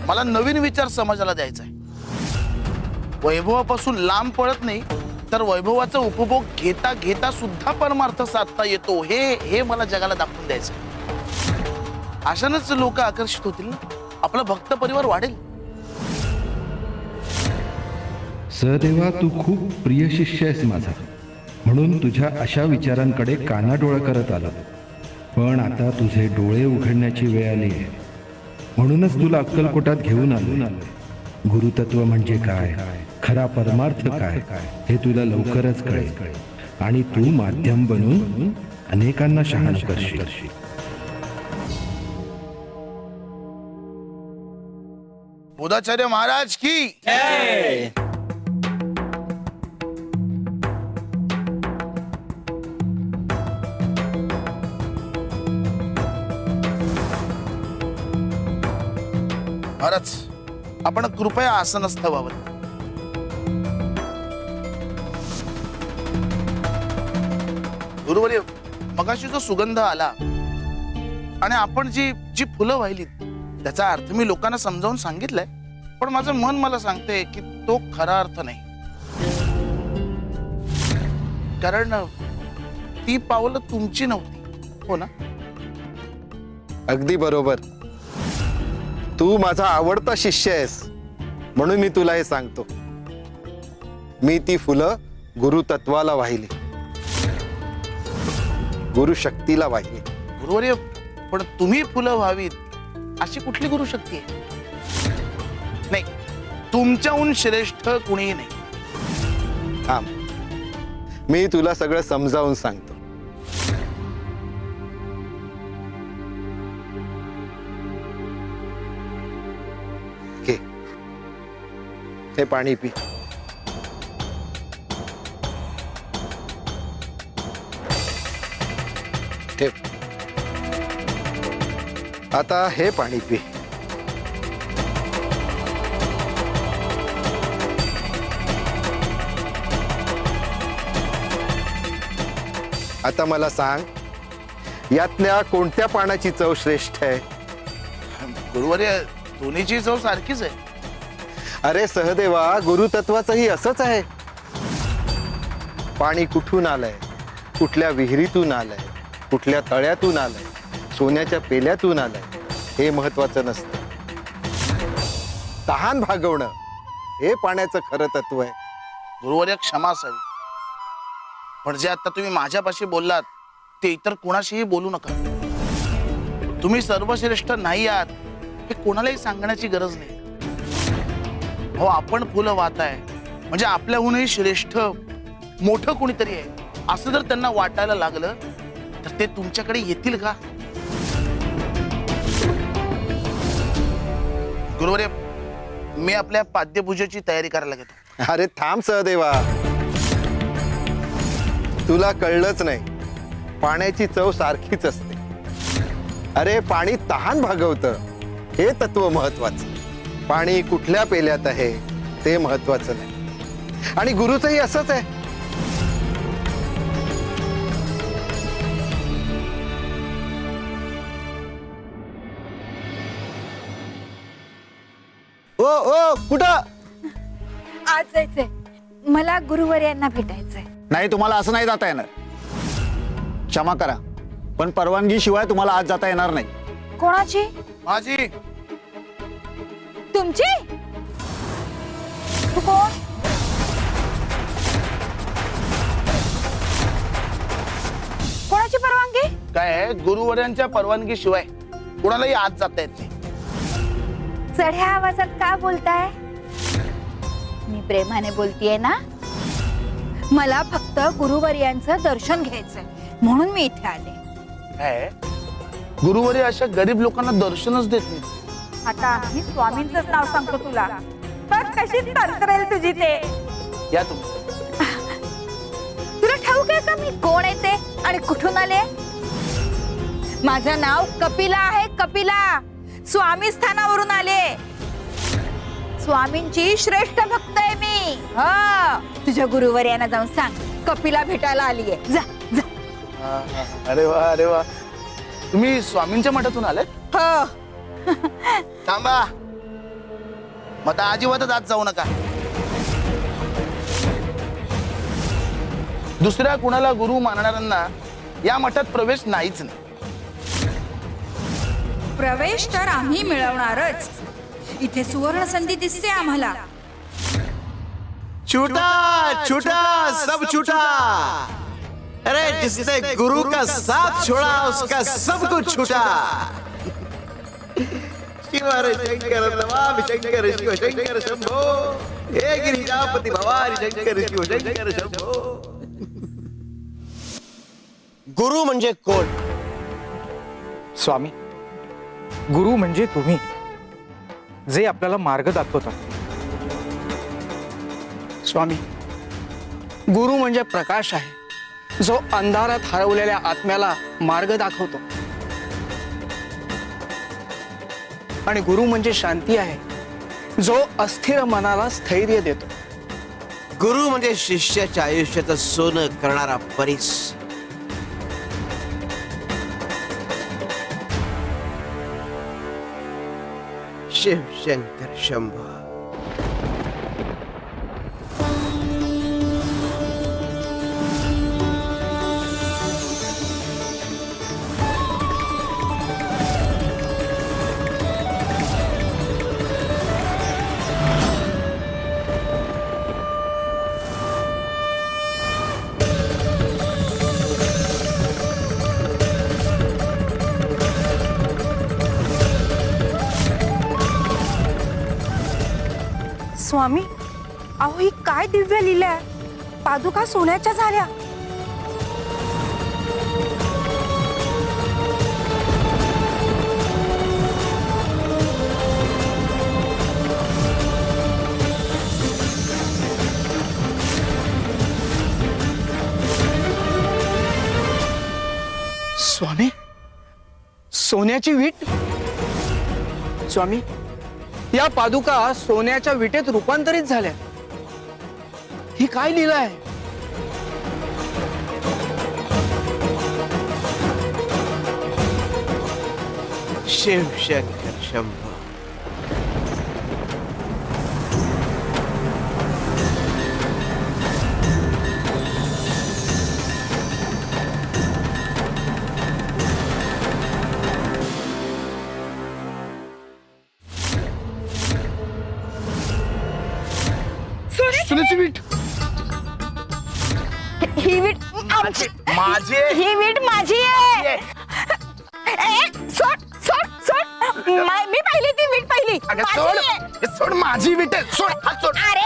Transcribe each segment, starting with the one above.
मला नवीन विचार समाजाला द्यायचा आहे। वैभवापासून लांब पडत नाही तर वैभवाचा उपभोग घेता घेता सुद्धा परमार्थ साधता येतो हे मला जगाला दाखवून द्यायचं। अशानेच लोक आकर्षित होतील ना, आपला भक्त परिवार वाढेल। सहदेवा, तू खूप प्रिय शिष्य आहेस माझा, म्हणून तुझ्या अशा विचारांकडे कानाडोळा करत आलो। पण आता तुझे डोळे उघडण्याची वेळ आली आहे, म्हणूनच तुला अक्कलकोटात घेऊन आलो। गुरुतत्व म्हणजे काय, खरा परमार्थ काय हे तुला लवकरच कळेल आणि तू माध्यम बनून अनेकांना शहाणं करशील। बोधाचार्य महाराज की जय। महाराज, आपण कृपया आसनस्थ व्हावं। गुरुवर्य, मगाशी जो सुगंध आला आणि आपण जी जी फुलं वाहिली त्याचा अर्थ मी लोकांना समजावून सांगितलंय, पण माझं मन मला सांगते की तो खरा अर्थ नाही। कारण ती पावलं तुमची नव्हती, हो ना? अगदी बरोबर। तू माझा आवडता शिष्य आहेस म्हणून मी तुला हे सांगतो। मी ती फुलं गुरुतत्वाला वाहिली, गुरु शक्तीला वाहिली। गुरुवर्य, पण तुम्ही फुलं व्हावीत अशी कुठली गुरु शक्ती आहे? नाही, तुमच्याहून श्रेष्ठ कुणीही नाही। थांब, मी तुला सगळं समजावून सांगतो। घे, हे पाणी पी। ठेव। आता हे पाणी पी। आता मला सांग, यातल्या कोणत्या पानाची चव श्रेष्ठ आहे? गुरुवर्य, दोन्हीची चव सारखीच आहे। अरे सहदेवा, गुरुतत्वाचंही असंच आहे। पाणी कुठून आलंय, कुठल्या विहिरीतून आलंय, कुठल्या तळ्यातून आलंय, सोन्याच्या पेल्यातून आलंय हे महत्वाचं नसतं। तहान भागवणं हे पाण्याचं खरं तत्व आहे। गुरुवर्य, क्षमा असावी, पण जे आता तुम्ही माझ्यापाशी बोललात ते इतर कोणाशीही बोलू नका। तुम्ही सर्वश्रेष्ठ नाही आहात हे कोणालाही सांगण्याची गरज नाही। हो, आपण फुलं वाहताय म्हणजे आपल्याहूनही श्रेष्ठ मोठं कोणीतरी आहे असं जर त्यांना वाटायला लागलं तर ते तुमच्याकडे येतील का? गुरुवर्य, मी आपल्या पाद्यपूजेची तयारी करायला घेतो। अरे थांब सहदेवा, तुला कळलंच नाही, पाण्याची चव सारखीच असते। अरे पाणी तहान भागवतं हे तत्व महत्वाचं, पाणी कुठल्या पेल्यात आहे ते महत्वाचं नाही। आणि गुरुचंही असंच आहे। ओ ओ कुठं? आज जायचंय मला, गुरुवर्यांना भेटायचंय। नाही, तुम्हाला असं नाही जाता येणार। क्षमा करा, पण परवानगी शिवाय तुम्हाला आज जाता येणार नाही। कोणाची? माझी। तुमची? तू कोण? कोणाची परवानगी? काय आहे, गुरुवर्यांच्या परवानगी शिवाय कोणालाही आत जाता येत नाही। चढ्या आवाजात का बोलताय? मी प्रेमाने बोलतीये ना। मला फक्त गुरुवर्यांचं दर्शन घ्यायचंय म्हणून मी इथे आले। काय, गुरुवर्य अशा गरीब लोकांना दर्शनच देत नाही? आता मी स्वामींचंच नाव सांगतो तुला, बघ कशी तरतरेल तुझी ते। या तुम्ही। तुला ठाऊक आहे का मी कोण आहे ते आणि कुठून आले? माझं नाव कपिला आहे, कपिला। स्वामी स्थानावरून आले। स्वामींची श्रेष्ठ भक्त आहे मी। हा, तुझ्या गुरुवर्यांना जाऊन सांग कपिला भेटायला आलीये। जा जा। अरे वा, अरे वा, तुम्ही स्वामींच्या मठातून आलात? हो। थांबा, मग आता अजिबातच आत जाऊ नका. दुसऱ्या कुणाला गुरु मानणाऱ्यांना या मठात प्रवेश नाहीच नाही. प्रवेश तर आम्ही मिळवणारच. इथे सुवर्ण संधी दिसते आम्हाला. छूटा छूटा सब छूटा. अरे जिसने गुरु का साथ छोड़ा उसका सब कुछ छूटा. शिव हर शंकर नमामि शंकर शिव शंकर शंभो. हे गिरिजापति भवानी शंकर शिव शंकर शंभो. गुरु म्हणजे कोण? स्वामी, गुरु म्हणजे तुम्ही, जे आपल्याला मार्ग दाखवतात. स्वामी, गुरु म्हणजे प्रकाश आहे, जो अंधारात हरवलेल्या आत्म्याला मार्ग दाखवतो. आणि गुरु म्हणजे शांती आहे, जो अस्थिर मनाला स्थैर्य देतो. गुरु म्हणजे शिष्याच्या आयुष्याचं सोनं करणारा परीस. शिव शंकर शंभो. स्वामी, अहो ही काय दिव्य लीला आहे. पादुका सोन्याच्या झाल्या. स्वामी, सोन्याची वीट. स्वामी, या पादुका सोन्याच्या विटेत रूपांतरित झाल्या. ही काय लीला आहे. शिव शंकर शंभो. सोन्याची वीट. ही वीट माझी ही वीट माझी आहे. सोड सोड सोड. मी पाहिली ती वीट पहिली. अगं माझी सोड. आहे. हे सोड, माझी वीट आहे. सोड, हात सोड. अरे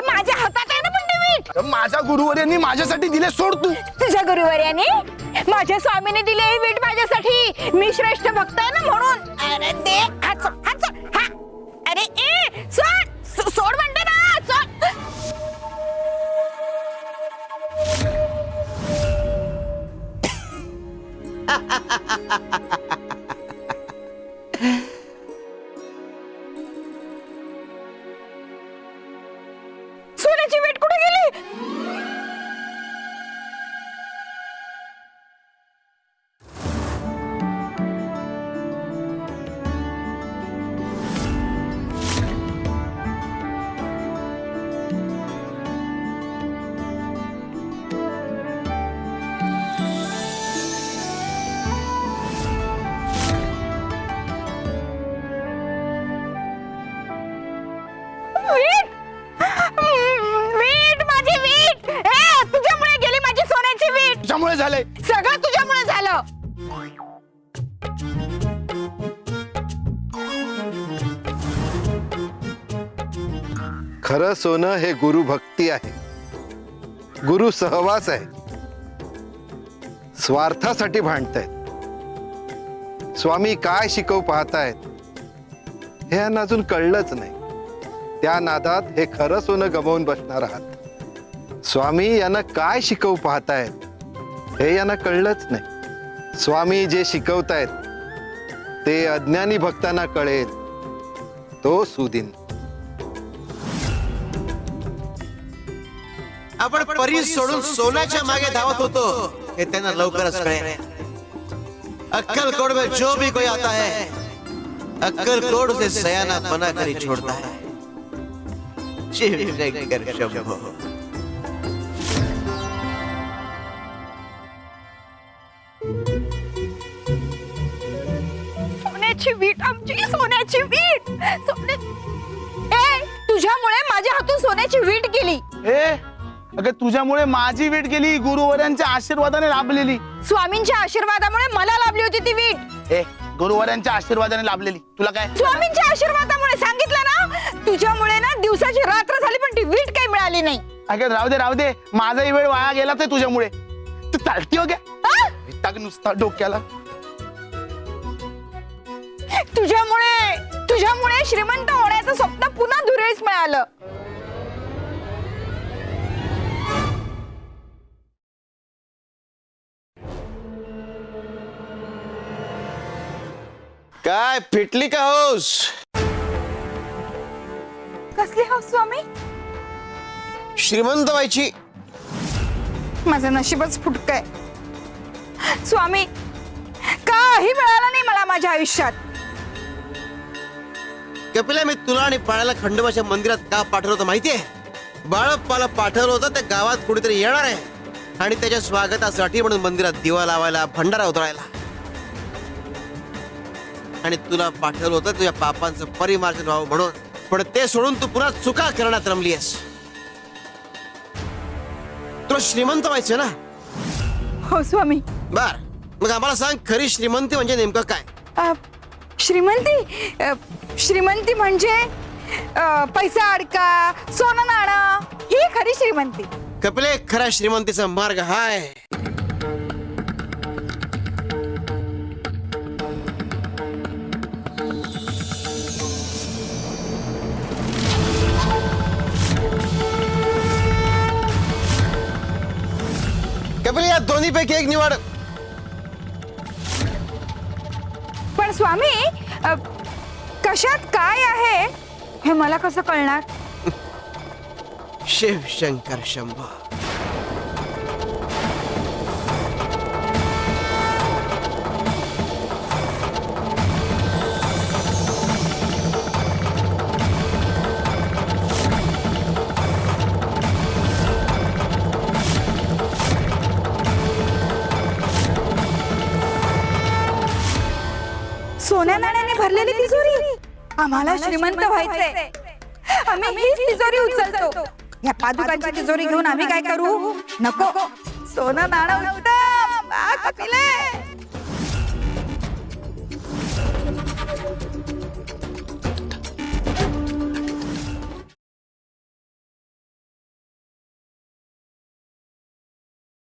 माझ्या हातात आहे ना पण ती वीट. माझ्या गुरुवर्यांनी माझ्यासाठी दिले. सोड तू. तुझ्या गुरुवर्याने माझ्या स्वामीने दिली ही वीट माझ्यासाठी. मी श्रेष्ठ भक्त आहे ना म्हणून. अरे दे हात सोड, हात सोड. हा. अरे सोड सोड म्हणते ना. सोड. सोन्याची वीट कुठे गेली. वीट वीट माझी वीट. तुझ्यामुळे गेली माझी सोन्याची वीट. तुझ्यामुळे झालंय. सगळं तुझ्यामुळे झालं. खरं सोनं हे गुरु भक्ती आहे, गुरु सहवास आहे. स्वार्थासाठी भांडतायत. स्वामी काय शिकवू पाहतायत हे यांना अजून कळलंच नाही. त्या नादात हे खरं सोनं गमावून बसणार आहात. स्वामी यांना काय शिकवू पाहतायत हे यांना कळलंच नाही. स्वामी जे शिकवतायत ते अज्ञानी भक्तांना कळेल तो सुदिन. आपण परीस सोडून सोन्याच्या मागे धावत होतो हे त्यांना लवकरच कळेल. अक्कलकोट में जो भी कोई आता है अक्कलकोट से सयाना बना कर ही छोड़ता है. शिवशंकर शंभो. सोन्याची वीट, आमची सोन्याची वीट. तुझ्यामुळे माझ्या हातून सोन्याची वीट गेली. अगं तुझ्यामुळे माझी वीट गेली, गुरुवर्यांच्या आशीर्वादाने लाभलेली. स्वामींच्या आशीर्वादामुळे मला लाभली होती ती वीट. गुरुवर्यांच्या आशीर्वादाने लाभलेली. तुला काय? स्वामींच्या आशीर्वादामुळे सांगितलं ना. तुझ्यामुळे ना दिवसाची रात्र झाली पण ती वीट काही मिळाली नाही. अगं राहू दे, माझाही वेळ वाया गेलाच आहे तुझ्यामुळे. तू चालती हो क्या नुसता डोक्याला. तुझ्यामुळे श्रीमंत होण्याचं स्वप्न पुन्हा धुरेच मिळालं. काय फिटली का होस? कसली हौस स्वामी? श्रीमंत व्हायची. माझं नशीबच फुटकय स्वामी. काही मिळालं नाही मला माझ्या आयुष्यात. कपिला, मी तुला आणि पाण्याला खंडोबाच्या मंदिरात का पाठवलं होतं माहितीये? बाळप्पाला पाठवलं होतं त्या गावात कुणीतरी येणार आहे आणि त्याच्या स्वागतासाठी म्हणून मंदिरात दिवा लावायला, भंडारा उतरायला. आणि तुला पाठवलं होतं तुझ्या पापांचं परिमार्जन व्हावं म्हणून. पण ते सोडून तू पुन्हा चुका करण्यात रमलीयस. तुला श्रीमंत व्हायचं ना? हो स्वामी. बर, मग आम्हाला सांग, खरी श्रीमंती म्हणजे नेमकं काय? श्रीमंती म्हणजे पैसा अडका, सोनं नाणं, ही खरी श्रीमंती. कपिले, खऱ्या श्रीमंतीचा मार्ग हाय. कपिले, या दोन्ही पैकी एक निवड. पण स्वामी, कशात काय आहे हे मला कसं कळणार? शिवशंकर शंभो. सोन्या नाण्याने भरलेली तिजोरी. आम्हाला श्रीमंत व्हायचंय. आम्ही हीच तिजोरी उचलतो. या पादुकांची तिजोरी घेऊन आम्ही काय करू? नको, सोनं नाणं उत्तम. कपिले.